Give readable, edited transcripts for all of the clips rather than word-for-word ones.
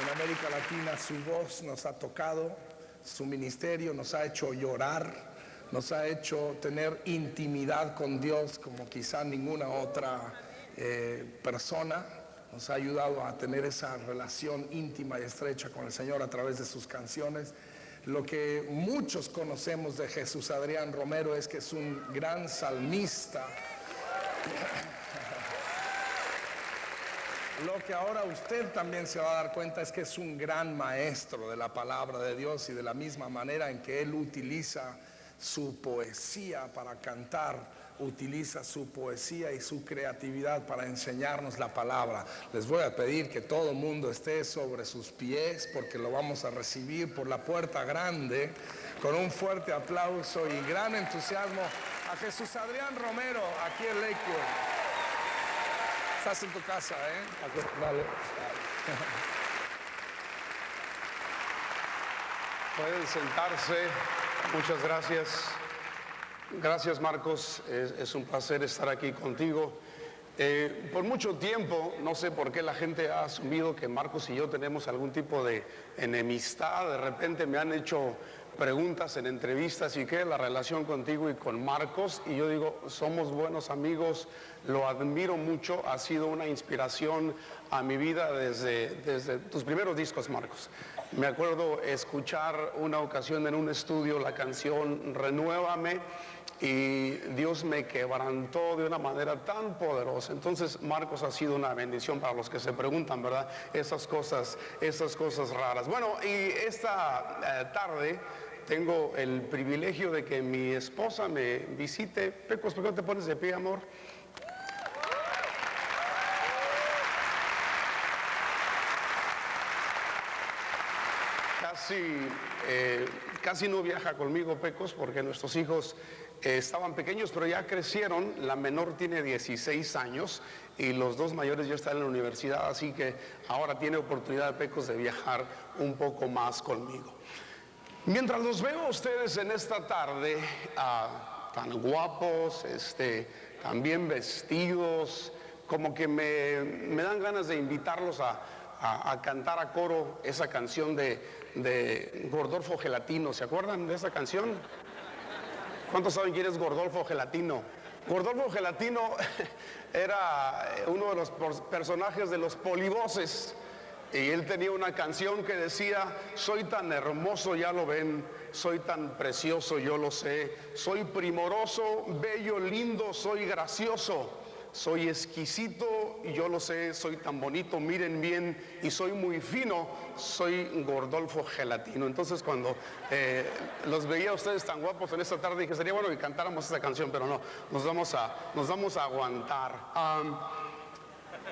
En América Latina su voz nos ha tocado, su ministerio nos ha hecho llorar, nos ha hecho tener intimidad con Dios como quizá ninguna otra persona. Nos ha ayudado a tener esa relación íntima y estrecha con el Señor a través de sus canciones. Lo que muchos conocemos de Jesús Adrián Romero es que es un gran salmista. Lo que ahora usted también se va a dar cuenta es que es un gran maestro de la palabra de Dios, y de la misma manera en que él utiliza su poesía para cantar, utiliza su poesía y su creatividad para enseñarnos la palabra. Les voy a pedir que todo el mundo esté sobre sus pies, porque lo vamos a recibir por la puerta grande con un fuerte aplauso y gran entusiasmo a Jesús Adrián Romero aquí en Lakewood. Estás en tu casa, ¿eh? Vale. Pueden sentarse. Muchas gracias. Gracias, Marcos. Es un placer estar aquí contigo. Por mucho tiempo, no sé por qué la gente ha asumido que Marcos y yo tenemos algún tipo de enemistad. De repente me han hecho preguntas en entrevistas: ¿y qué es la relación contigo y con Marcos? Y yo digo, somos buenos amigos, lo admiro mucho, ha sido una inspiración a mi vida desde tus primeros discos, Marcos. Me acuerdo escuchar una ocasión en un estudio la canción Renuévame, y Dios me quebrantó de una manera tan poderosa. Entonces, Marcos ha sido una bendición para los que se preguntan, ¿verdad? Esas cosas raras. Bueno, y esta tarde tengo el privilegio de que mi esposa me visite. Pecos, ¿por qué no te pones de pie, amor? Casi no viaja conmigo, Pecos, porque nuestros hijos estaban pequeños, pero ya crecieron. La menor tiene 16 años y los dos mayores ya están en la universidad, así que ahora tiene oportunidad, Pecos, de viajar un poco más conmigo. Mientras los veo a ustedes en esta tarde, tan guapos, tan bien vestidos, como que me dan ganas de invitarlos a cantar a coro esa canción de Gordolfo Gelatino. ¿Se acuerdan de esa canción? ¿Cuántos saben quién es Gordolfo Gelatino? Gordolfo Gelatino era uno de los personajes de los Polivoces, y él tenía una canción que decía: soy tan hermoso, ya lo ven, soy tan precioso, yo lo sé, soy primoroso, bello, lindo, soy gracioso, soy exquisito, yo lo sé, soy tan bonito, miren bien, y soy muy fino, soy Gordolfo Gelatino. Entonces, cuando los veía a ustedes tan guapos en esta tarde, dije, sería bueno que cantáramos esa canción, pero no, nos vamos a aguantar.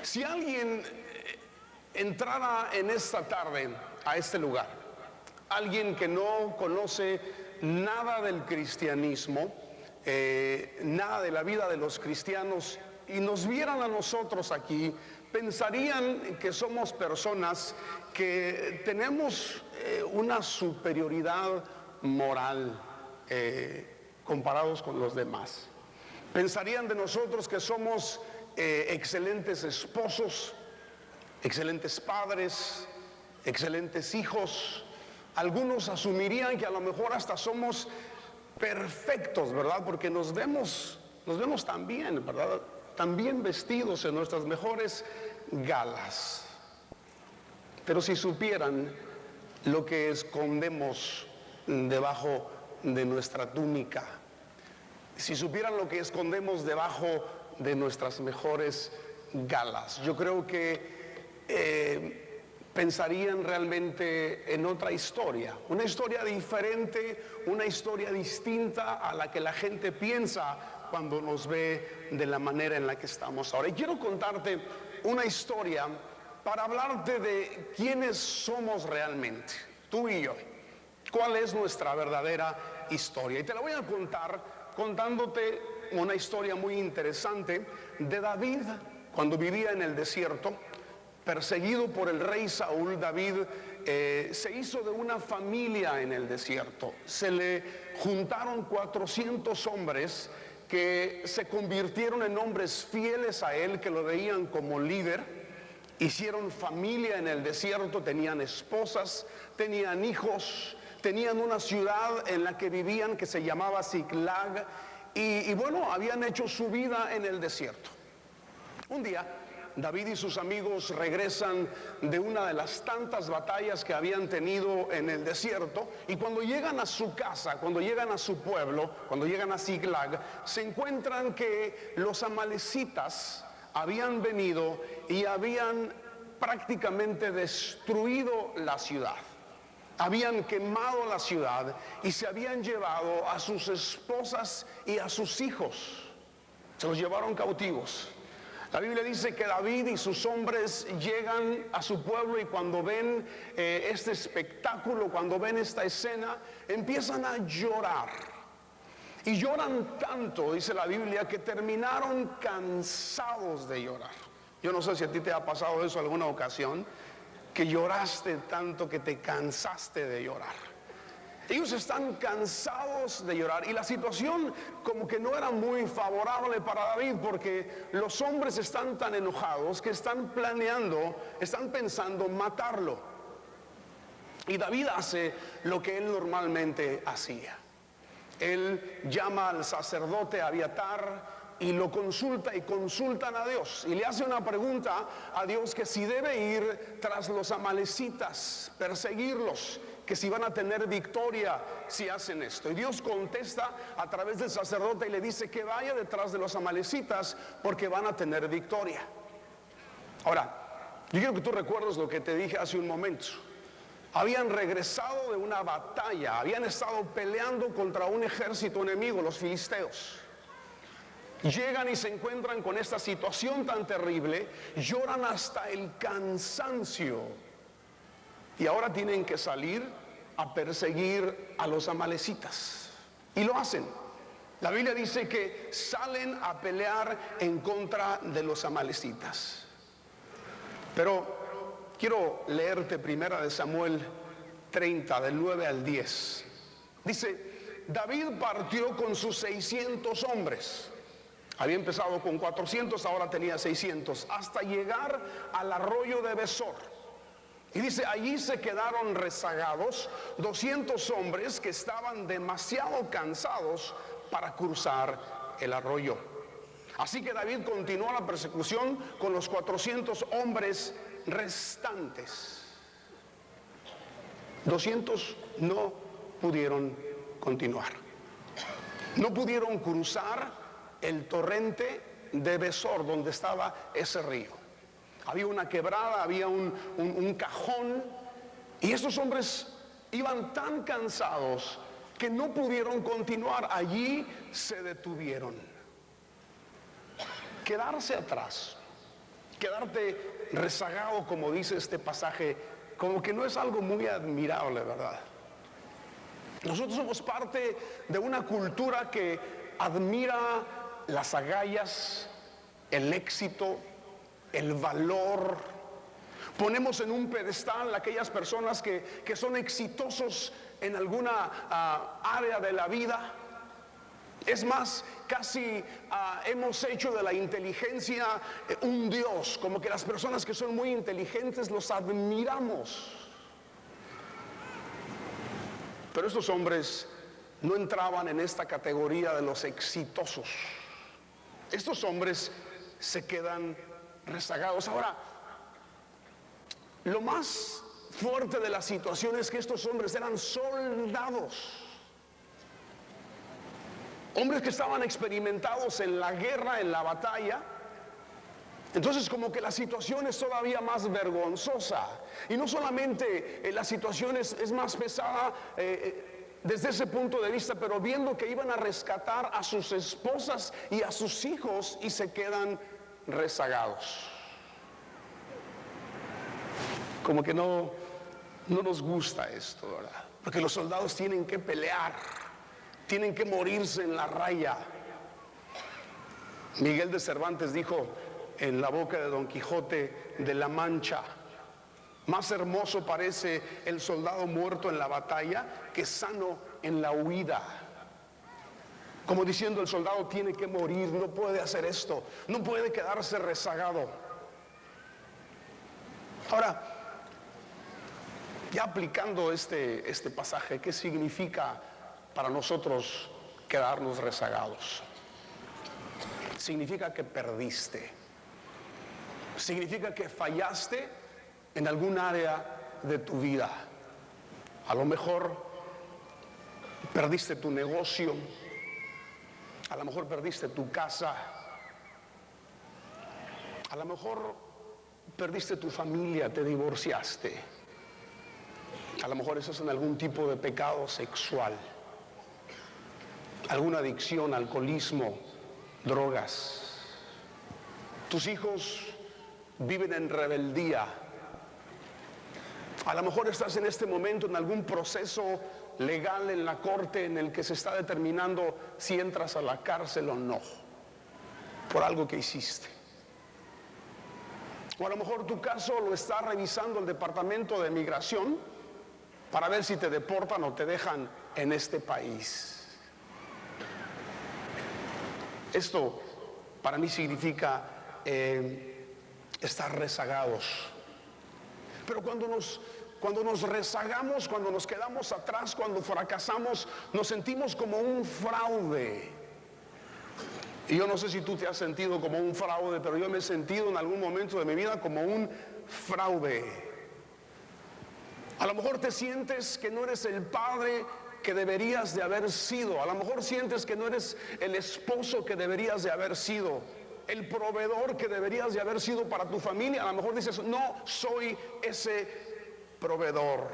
Si alguien entrara en esta tarde a este lugar, alguien que no conoce nada del cristianismo, nada de la vida de los cristianos, y nos vieran a nosotros aquí, pensarían que somos personas que tenemos una superioridad moral comparados con los demás. Pensarían de nosotros que somos excelentes esposos, excelentes padres, excelentes hijos. Algunos asumirían que a lo mejor hasta somos perfectos, ¿verdad? Porque nos vemos tan bien, ¿verdad? Tan bien vestidos en nuestras mejores galas. Pero si supieran lo que escondemos debajo de nuestra túnica, si supieran lo que escondemos debajo de nuestras mejores galas, yo creo que pensarían realmente en otra historia, una historia diferente, una historia distinta a la que la gente piensa cuando nos ve de la manera en la que estamos ahora. Y quiero contarte una historia para hablarte de quiénes somos realmente, tú y yo, cuál es nuestra verdadera historia. Y te la voy a contar contándote una historia muy interesante de David cuando vivía en el desierto. Perseguido por el rey Saúl, David se hizo de una familia en el desierto. Se le juntaron 400 hombres que se convirtieron en hombres fieles a él, que lo veían como líder. hicieron familia en el desierto, tenían esposas, tenían hijos, tenían una ciudad en la que vivían que se llamaba Ziklag, y bueno, habían hecho su vida en el desierto. Un día, David y sus amigos regresan de una de las tantas batallas que habían tenido en el desierto, y cuando llegan a su casa, cuando llegan a su pueblo, cuando llegan a Ziklag, se encuentran que los amalecitas habían venido y habían prácticamente destruido la ciudad. Habían quemado la ciudad y se habían llevado a sus esposas y a sus hijos. Se los llevaron cautivos. La Biblia dice que David y sus hombres llegan a su pueblo, y cuando ven este espectáculo, cuando ven esta escena, empiezan a llorar. Y lloran tanto, dice la Biblia, que terminaron cansados de llorar. Yo no sé si a ti te ha pasado eso alguna ocasión, que lloraste tanto que te cansaste de llorar. Ellos están cansados de llorar, y la situación como que no era muy favorable para David, porque los hombres están tan enojados que están planeando, están pensando matarlo. Y David hace lo que él normalmente hacía. Él llama al sacerdote Abiatar y lo consulta, y consultan a Dios, y le hace una pregunta a Dios, que si debe ir tras los amalecitas, perseguirlos, que si van a tener victoria si hacen esto. Y Dios contesta a través del sacerdote y le dice que vaya detrás de los amalecitas porque van a tener victoria. Ahora, yo quiero que tú recuerdes lo que te dije hace un momento. Habían regresado de una batalla, habían estado peleando contra un ejército enemigo, los filisteos. Llegan y se encuentran con esta situación tan terrible, lloran hasta el cansancio, y ahora tienen que salir a perseguir a los amalecitas, y lo hacen. La Biblia dice que salen a pelear en contra de los amalecitas. Pero quiero leerte primera de Samuel 30, del 9 al 10. Dice: David partió con sus 600 hombres. Había empezado con 400, ahora tenía 600, hasta llegar al arroyo de Besor. Y dice, allí se quedaron rezagados 200 hombres que estaban demasiado cansados para cruzar el arroyo. Así que David continuó la persecución con los 400 hombres restantes. 200 no pudieron continuar. No pudieron cruzar el torrente de Besor, donde estaba ese río. Había una quebrada, había un cajón, y estos hombres iban tan cansados que no pudieron continuar. Allí se detuvieron. Quedarse atrás, quedarte rezagado, como dice este pasaje, como que no es algo muy admirable, ¿verdad? Nosotros somos parte de una cultura que admira las agallas, el éxito, el valor. Ponemos en un pedestal a aquellas personas que son exitosos en alguna área de la vida. Es más, casi hemos hecho de la inteligencia un dios, como que las personas que son muy inteligentes los admiramos. Pero estos hombres no entraban en esta categoría de los exitosos. Estos hombres se quedan rezagados. Ahora, lo más fuerte de la situación es que estos hombres eran soldados, hombres que estaban experimentados en la guerra, en la batalla. Entonces como que la situación es todavía más vergonzosa, y no solamente la situación es más pesada desde ese punto de vista, pero viendo que iban a rescatar a sus esposas y a sus hijos y se quedan rezagados. Como que no nos gusta esto, ¿verdad? Porque los soldados tienen que pelear, tienen que morirse en la raya. Miguel de Cervantes dijo en La boca de Don Quijote de la Mancha: más hermoso parece el soldado muerto en la batalla que sano en la huida. Como diciendo, el soldado tiene que morir, no puede hacer esto, no puede quedarse rezagado. Ahora, ya aplicando este pasaje, ¿qué significa para nosotros quedarnos rezagados? Significa que perdiste. Significa que fallaste en algún área de tu vida. A lo mejor perdiste tu negocio, a lo mejor perdiste tu casa, a lo mejor perdiste tu familia, te divorciaste, a lo mejor estás en algún tipo de pecado sexual, alguna adicción, alcoholismo, drogas. Tus hijos viven en rebeldía. A lo mejor estás en este momento en algún proceso legal en la corte en el que se está determinando si entras a la cárcel o no, por algo que hiciste. O a lo mejor tu caso lo está revisando el Departamento de Migración para ver si te deportan o te dejan en este país. Esto para mí significa estar rezagados. Pero cuando nos rezagamos, cuando nos quedamos atrás, cuando fracasamos, nos sentimos como un fraude. Y yo no sé si tú te has sentido como un fraude, pero yo me he sentido en algún momento de mi vida como un fraude. A lo mejor te sientes que no eres el padre que deberías de haber sido. A lo mejor sientes que no eres el esposo que deberías de haber sido, el proveedor que deberías de haber sido para tu familia. A lo mejor dices, no soy ese proveedor.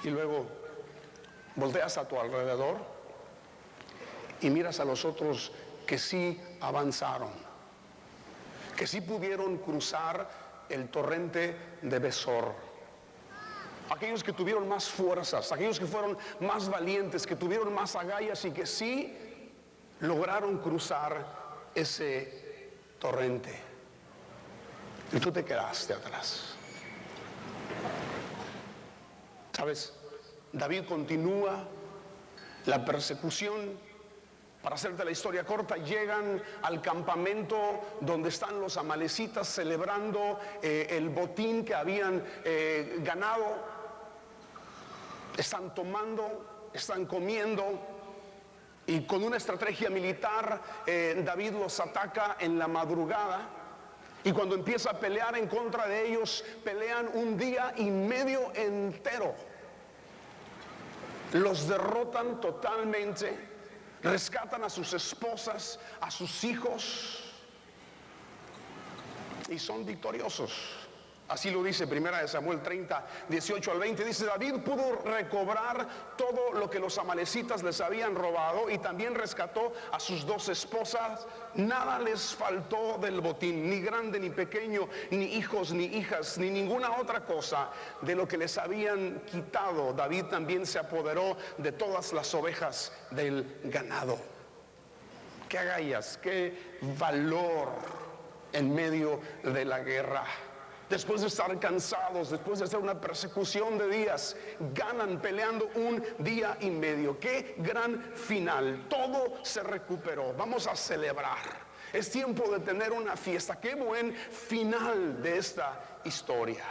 Y luego volteas a tu alrededor y miras a los otros que sí avanzaron, que sí pudieron cruzar el torrente de Besor. Aquellos que tuvieron más fuerzas, aquellos que fueron más valientes, que tuvieron más agallas y que sí lograron cruzar ese torrente. Y tú te quedaste atrás. ¿Sabes? David continúa la persecución. Para hacerte la historia corta, llegan al campamento donde están los amalecitas celebrando el botín que habían ganado. Están tomando, están comiendo, y con una estrategia militar David los ataca en la madrugada, y cuando empieza a pelear en contra de ellos, pelean un día y medio entero. Los derrotan totalmente. Rescatan a sus esposas, a sus hijos, y son victoriosos. Así lo dice 1 Samuel 30, 18 al 20. Dice, David pudo recobrar todo lo que los amalecitas les habían robado, y también rescató a sus 2 esposas. Nada les faltó del botín, ni grande ni pequeño, ni hijos ni hijas, ni ninguna otra cosa de lo que les habían quitado. David también se apoderó de todas las ovejas del ganado. Qué agallas, qué valor en medio de la guerra. Después de estar cansados, después de hacer una persecución de días, ganan peleando un día y medio. ¡Qué gran final! Todo se recuperó. Vamos a celebrar. Es tiempo de tener una fiesta. ¡Qué buen final de esta historia!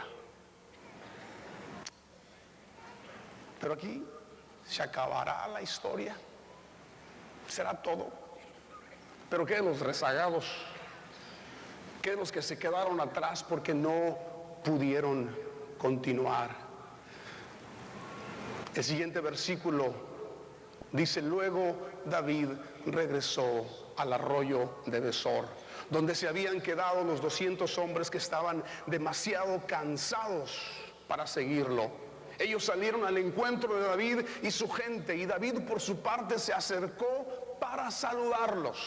Pero aquí se acabará la historia. Será todo. Pero ¿qué de los rezagados? ¿Qué de los que se quedaron atrás porque no pudieron continuar? El siguiente versículo dice, luego David regresó al arroyo de Besor, donde se habían quedado los 200 hombres que estaban demasiado cansados para seguirlo. Ellos salieron al encuentro de David y su gente, y David por su parte se acercó para saludarlos.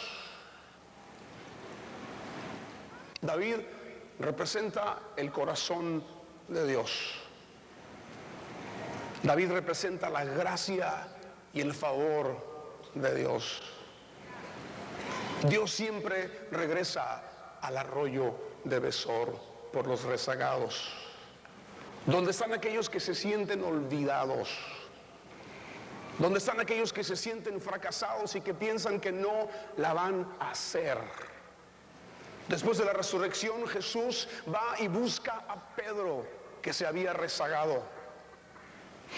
David representa el corazón de Dios. David representa la gracia y el favor de Dios. Dios siempre regresa al arroyo de Besor por los rezagados, donde están aquellos que se sienten olvidados, donde están aquellos que se sienten fracasados y que piensan que no la van a hacer. Después de la resurrección, Jesús va y busca a Pedro, que se había rezagado.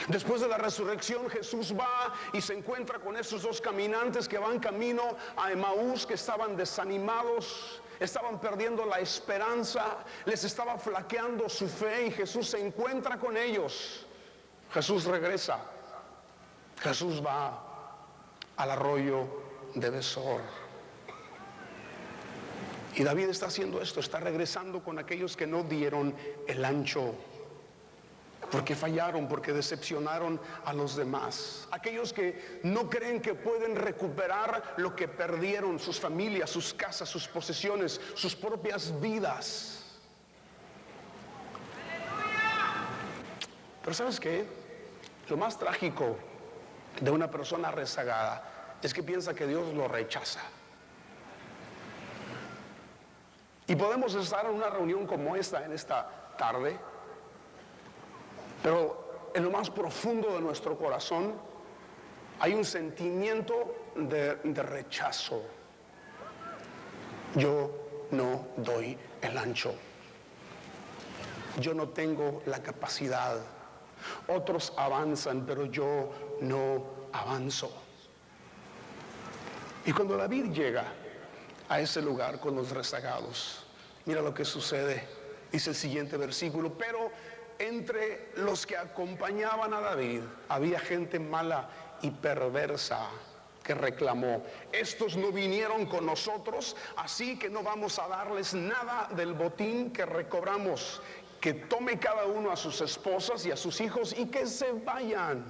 Después de la resurrección, Jesús va y se encuentra con esos dos caminantes que van camino a Emaús, que estaban desanimados, estaban perdiendo la esperanza, les estaba flaqueando su fe, y Jesús se encuentra con ellos. Jesús regresa. Jesús va al arroyo de Besor. Y David está haciendo esto, está regresando con aquellos que no dieron el ancho, porque fallaron, porque decepcionaron a los demás. Aquellos que no creen que pueden recuperar lo que perdieron, sus familias, sus casas, sus posesiones, sus propias vidas. Pero ¿sabes qué? Lo más trágico de una persona rezagada es que piensa que Dios lo rechaza. Y podemos estar en una reunión como esta, en esta tarde, pero en lo más profundo de nuestro corazón hay un sentimiento de rechazo. Yo no doy el ancho. Yo no tengo la capacidad. Otros avanzan, pero yo no avanzo. Y cuando David llega a ese lugar con los rezagados, mira lo que sucede. Dice el siguiente versículo: pero entre los que acompañaban a David había gente mala y perversa que reclamó: estos no vinieron con nosotros, así que no vamos a darles nada del botín que recobramos. Que tome cada uno a sus esposas y a sus hijos y que se vayan.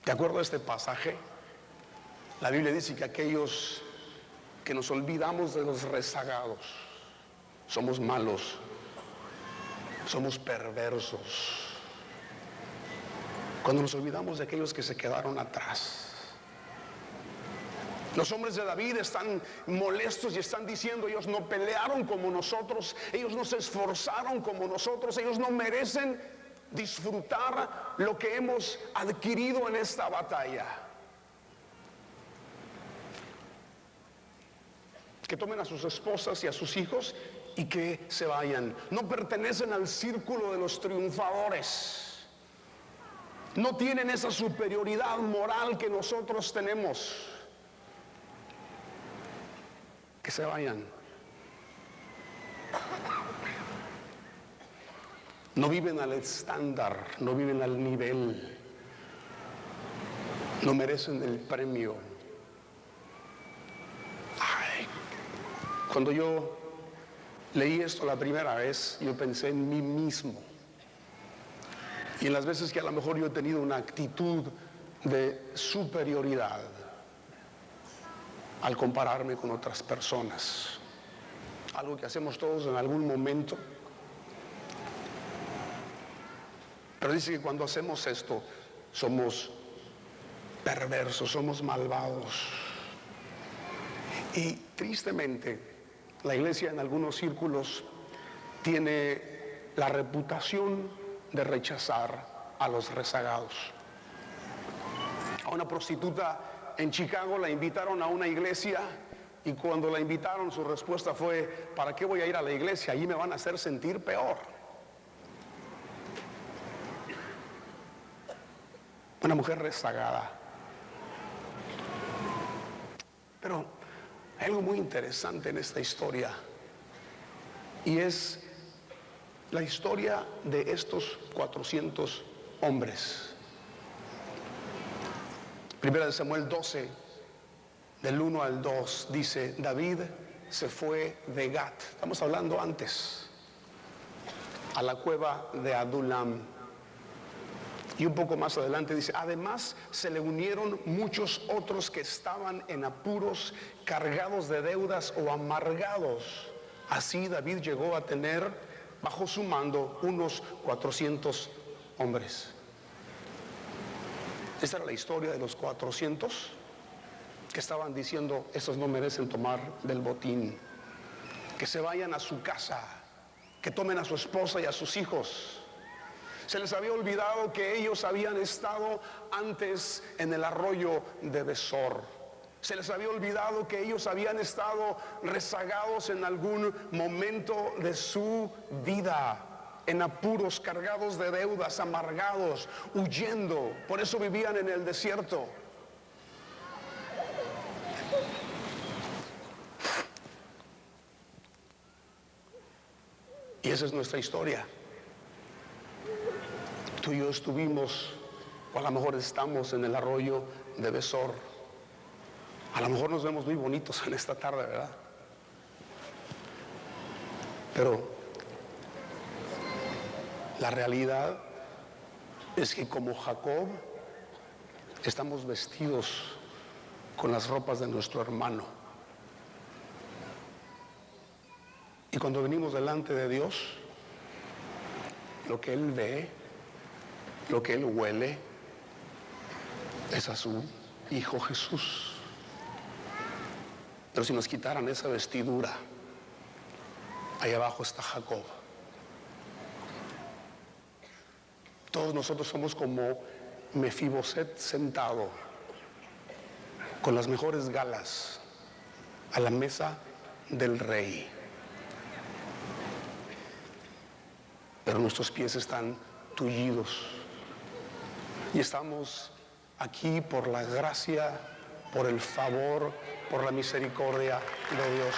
De acuerdo a este pasaje, la Biblia dice que aquellos que nos olvidamos de los rezagados somos malos, somos perversos. Cuando nos olvidamos de aquellos que se quedaron atrás. Los hombres de David están molestos y están diciendo: ellos no pelearon como nosotros, ellos no se esforzaron como nosotros, ellos no merecen disfrutar lo que hemos adquirido en esta batalla. Que tomen a sus esposas y a sus hijos y que se vayan. No pertenecen al círculo de los triunfadores. No tienen esa superioridad moral que nosotros tenemos. Que se vayan. No viven al estándar, no viven al nivel, no merecen el premio. Ay, cuando yo leí esto la primera vez, yo pensé en mí mismo. Y en las veces que a lo mejor yo he tenido una actitud de superioridad al compararme con otras personas, algo que hacemos todos en algún momento. Pero dice que cuando hacemos esto somos perversos, somos malvados. Y tristemente la iglesia en algunos círculos tiene la reputación de rechazar a los rezagados. A una prostituta en Chicago la invitaron a una iglesia, y cuando la invitaron su respuesta fue: ¿para qué voy a ir a la iglesia? Allí me van a hacer sentir peor. Una mujer rezagada. Pero hay algo muy interesante en esta historia, y es la historia de estos 400 hombres. Primera de Samuel 12, del 1 al 2, dice: David se fue de Gat, estamos hablando antes, a la cueva de Adulam. Y un poco más adelante dice: además se le unieron muchos otros que estaban en apuros, cargados de deudas o amargados. Así David llegó a tener bajo su mando unos 400 hombres. Esta era la historia de los 400 que estaban diciendo: estos no merecen tomar del botín, que se vayan a su casa, que tomen a su esposa y a sus hijos. Se les había olvidado que ellos habían estado antes en el arroyo de Besor. Se les había olvidado que ellos habían estado rezagados en algún momento de su vida, en apuros, cargados de deudas, amargados, huyendo. Por eso vivían en el desierto. Y esa es nuestra historia. Tú y yo estuvimos, o a lo mejor estamos en el arroyo de Besor. A lo mejor nos vemos muy bonitos en esta tarde, ¿verdad? Pero la realidad es que como Jacob estamos vestidos con las ropas de nuestro hermano. Y cuando venimos delante de Dios, lo que Él ve, lo que Él huele, es a su Hijo Jesús. Pero si nos quitaran esa vestidura, ahí abajo está Jacob. Todos nosotros somos como Mefiboset sentado con las mejores galas a la mesa del rey. Pero nuestros pies están tullidos y estamos aquí por la gracia, por el favor, por la misericordia de Dios.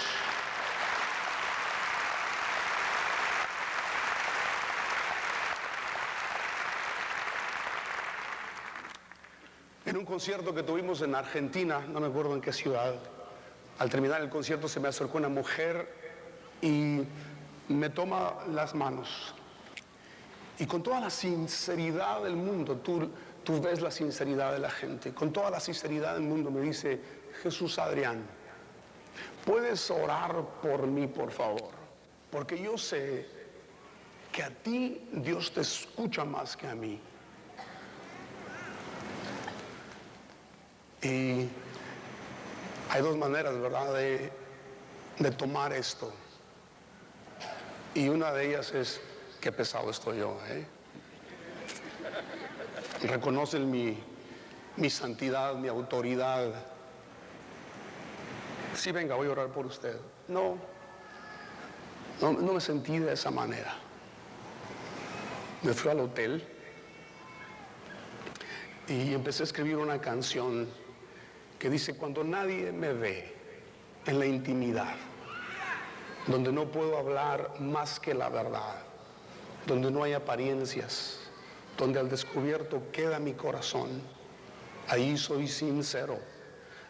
En un concierto que tuvimos en Argentina, no me acuerdo en qué ciudad, al terminar el concierto se me acercó una mujer y me toma las manos. Y con toda la sinceridad del mundo, tú ves la sinceridad de la gente, con toda la sinceridad del mundo me dice: Jesús Adrián, ¿puedes orar por mí, por favor? Porque yo sé que a ti Dios te escucha más que a mí. Y hay dos maneras, ¿verdad?, de tomar esto. Y una de ellas es: qué pesado estoy yo, ¿eh? Reconocen mi santidad, mi autoridad. Sí, venga, voy a orar por usted. No me sentí de esa manera. Me fui al hotel y empecé a escribir una canción que dice: cuando nadie me ve en la intimidad, donde no puedo hablar más que la verdad, donde no hay apariencias, donde al descubierto queda mi corazón, allí soy sincero,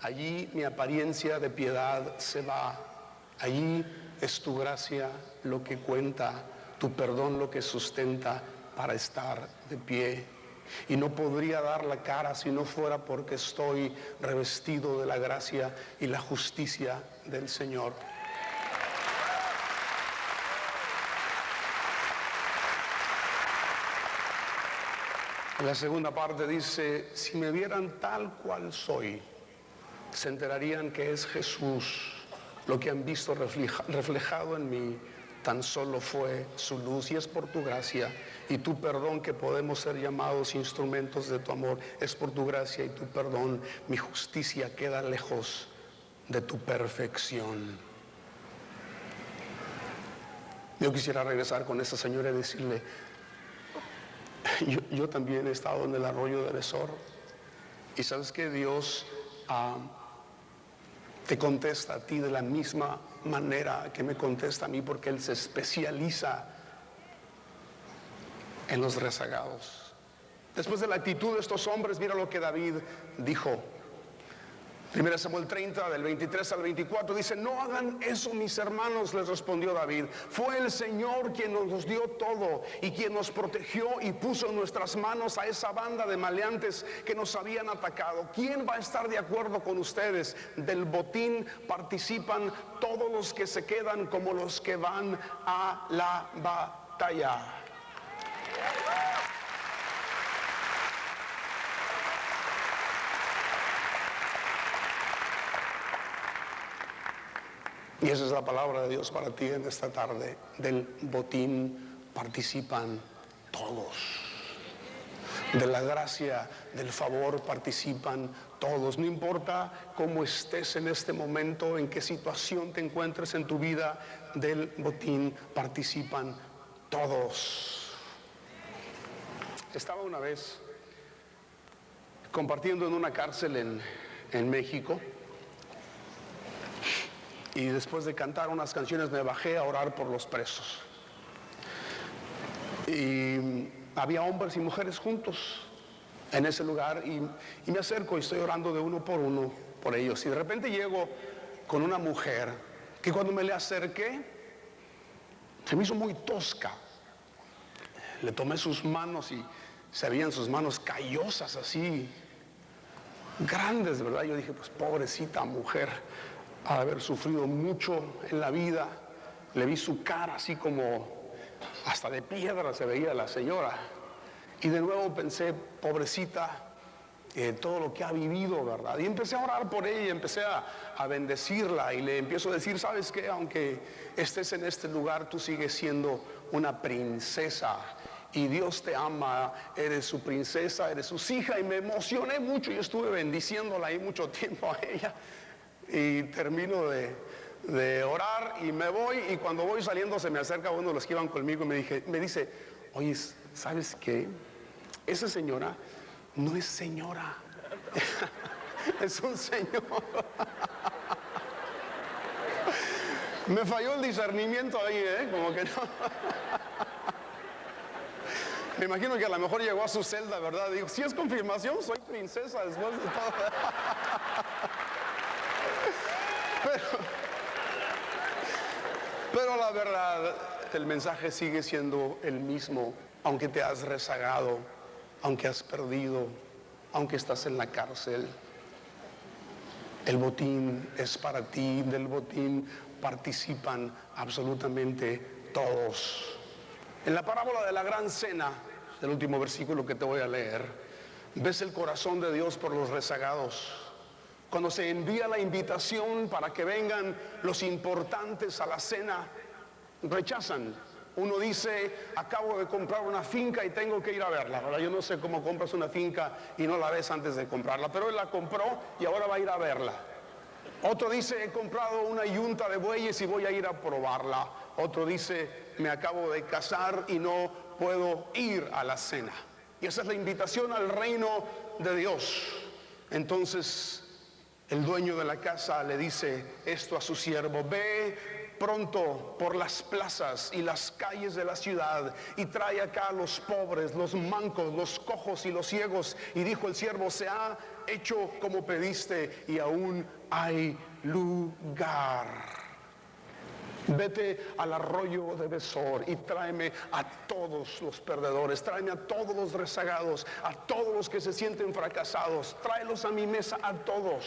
allí mi apariencia de piedad se va, allí es tu gracia lo que cuenta, tu perdón lo que sustenta para estar de pie. Y no podría dar la cara si no fuera porque estoy revestido de la gracia y la justicia del Señor. La segunda parte dice: si me vieran tal cual soy, se enterarían que es Jesús. Lo que han visto reflejado en mí tan solo fue su luz, y es por tu gracia y tu perdón que podemos ser llamados instrumentos de tu amor. Es por tu gracia y tu perdón. Mi justicia queda lejos de tu perfección. Yo quisiera regresar con esa señora y decirle: yo también he estado en el arroyo de Besor, y sabes que Dios te contesta a ti de la misma manera que me contesta a mí, porque Él se especializa en los rezagados. Después de la actitud de estos hombres, mira lo que David dijo. 1 Samuel 30, del 23 al 24, dice: no hagan eso, mis hermanos, les respondió David. Fue el Señor quien nos dio todo y quien nos protegió y puso en nuestras manos a esa banda de maleantes que nos habían atacado. ¿Quién va a estar de acuerdo con ustedes? Del botín participan todos los que se quedan como los que van a la batalla. Y esa es la palabra de Dios para ti en esta tarde. Del botín participan todos. De la gracia, del favor participan todos. No importa cómo estés en este momento, en qué situación te encuentres en tu vida, del botín participan todos. Estaba una vez compartiendo en una cárcel en México, y después de cantar unas canciones me bajé a orar por los presos. Y había hombres y mujeres juntos en ese lugar, y me acerco y estoy orando de uno por ellos. Y de repente llego con una mujer que cuando me le acerqué se me hizo muy tosca. Le tomé sus manos y se veían sus manos callosas así, grandes, ¿verdad? Yo dije, pues pobrecita mujer, ha de haber sufrido mucho en la vida. Le vi su cara así como hasta de piedra se veía la señora. Y de nuevo pensé, pobrecita, todo lo que ha vivido, ¿verdad? Y empecé a orar por ella, empecé a bendecirla y le empiezo a decir, ¿sabes qué? Aunque estés en este lugar, tú sigues siendo una princesa y Dios te ama, eres su princesa, eres su hija. Y me emocioné mucho y estuve bendiciéndola ahí mucho tiempo a ella. Y termino de orar y me voy, y cuando voy saliendo se me acerca uno de los que iban conmigo y me dice, oye, ¿sabes qué? Esa señora no es señora, es un señor. Me falló el discernimiento ahí, como que no. Me imagino que a lo mejor llegó a su celda, ¿verdad? Digo, si es confirmación, soy princesa después de todo. Pero la verdad, el mensaje sigue siendo el mismo. Aunque te has rezagado, aunque has perdido, aunque estás en la cárcel, el botín es para ti. Del botín participan absolutamente todos. En la parábola de la gran cena, del último versículo que te voy a leer, ves el corazón de Dios por los rezagados. Cuando se envía la invitación para que vengan los importantes a la cena, rechazan. Uno dice, acabo de comprar una finca y tengo que ir a verla. Ahora, yo no sé cómo compras una finca y no la ves antes de comprarla, pero él la compró y ahora va a ir a verla. Otro dice, he comprado una yunta de bueyes y voy a ir a probarla. Otro dice, me acabo de casar y no puedo ir a la cena. Y esa es la invitación al reino de Dios. Entonces el dueño de la casa le dice esto a su siervo: ve pronto por las plazas y las calles de la ciudad y trae acá a los pobres, los mancos, los cojos y los ciegos. Y dijo el siervo, se ha hecho como pediste y aún hay lugar. Vete al arroyo de Besor y tráeme a todos los perdedores, tráeme a todos los rezagados, a todos los que se sienten fracasados, tráelos a mi mesa a todos.